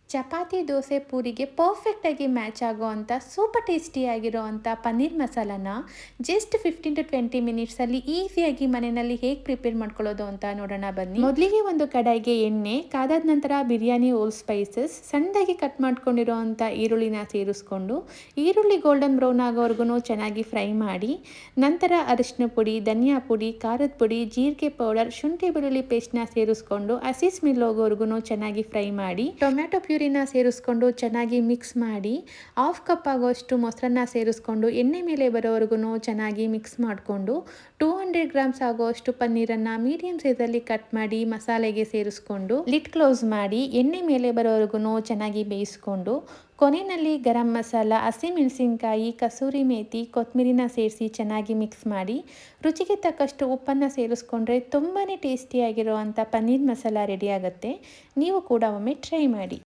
ಚಪಾತಿ ದೋಸೆ ಪೂರಿಗೆ ಪರ್ಫೆಕ್ಟಾಗಿ ಮ್ಯಾಚ್ ಆಗೋವಂಥ ಸೂಪರ್ ಟೇಸ್ಟಿಯಾಗಿರೋವಂಥ ಪನ್ನೀರ್ ಮಸಾಲಾನ ಜಸ್ಟ್ 15 to 20 ಮಿನಿಟ್ಸಲ್ಲಿ ಈಸಿಯಾಗಿ ಮನೆಯಲ್ಲಿ ಹೇಗೆ ಪ್ರಿಪೇರ್ ಮಾಡ್ಕೊಳ್ಳೋದು ಅಂತ ನೋಡೋಣ ಬನ್ನಿ. ಮೊದಲಿಗೆ ಒಂದು ಕಡಾಯಿಗೆ ಎಣ್ಣೆ ಕಾದಾದ ನಂತರ ಬಿರಿಯಾನಿ ಓಲ್ ಸ್ಪೈಸಸ್ ಸಣ್ಣದಾಗಿ ಕಟ್ ಮಾಡ್ಕೊಂಡಿರೋವಂಥ ಈರುಳ್ಳಿನ ಸೇರಿಸ್ಕೊಂಡು ಈರುಳ್ಳಿ ಗೋಲ್ಡನ್ ಬ್ರೌನ್ ಆಗೋವರೆಗೂ ಚೆನ್ನಾಗಿ ಫ್ರೈ ಮಾಡಿ ನಂತರ ಅರಿಶಿನ ಪುಡಿ, ಧನಿಯಾ ಪುಡಿ, ಖಾರದ ಪುಡಿ, ಜೀರಿಗೆ ಪೌಡರ್, ಶುಂಠಿ ಬೆಳ್ಳುಳ್ಳಿ ಪೇಸ್ಟ್ನ ಸೇರಿಸ್ಕೊಂಡು ಹಸಿ ಸ್ಮೆಲ್ ಹೋಗೋವರೆಗೂ ಚೆನ್ನಾಗಿ ಫ್ರೈ ಮಾಡಿ ಟೊಮ್ಯಾಟೊ ಪ್ಯೂರಿನ ಸೇರಿಸ್ಕೊಂಡು ಚೆನ್ನಾಗಿ ಮಿಕ್ಸ್ ಮಾಡಿ 1/2 ಕಪ್ ಆಗೋಷ್ಟು ಮೊಸರನ್ನ ಸೇರಿಸ್ಕೊಂಡು ಎಣ್ಣೆ ಮೇಲೆ ಬರೋವರೆಗೂ ಚೆನ್ನಾಗಿ ಮಿಕ್ಸ್ ಮಾಡಿಕೊಂಡು 200 ಗ್ರಾಮ್ಸ್ ಆಗೋಷ್ಟು ಪನ್ನೀರನ್ನು ಮೀಡಿಯಂ ಸೈಜಲ್ಲಿ ಕಟ್ ಮಾಡಿ ಮಸಾಲೆಗೆ ಸೇರಿಸ್ಕೊಂಡು ಲಿಡ್ ಕ್ಲೋಸ್ ಮಾಡಿ ಎಣ್ಣೆ ಮೇಲೆ ಬರೋವರೆಗೂ ಚೆನ್ನಾಗಿ ಬೇಯಿಸ್ಕೊಂಡು ಕೊನೆಯಲ್ಲಿ ಗರಂ ಮಸಾಲ, ಹಸಿಮೆಣಸಿನ್ಕಾಯಿ, ಕಸೂರಿ ಮೇಥಿ, ಕೊತ್ತಂಬರಿನ ಸೇರಿಸಿ ಚೆನ್ನಾಗಿ ಮಿಕ್ಸ್ ಮಾಡಿ ರುಚಿಗೆ ತಕ್ಕಷ್ಟು ಉಪ್ಪನ್ನು ಸೇರಿಸ್ಕೊಂಡ್ರೆ ತುಂಬಾ ಟೇಸ್ಟಿಯಾಗಿರುವಂಥ ಪನ್ನೀರ್ ಮಸಾಲ ರೆಡಿ ಆಗುತ್ತೆ. ನೀವು ಕೂಡ ಒಮ್ಮೆ ಟ್ರೈ ಮಾಡಿ.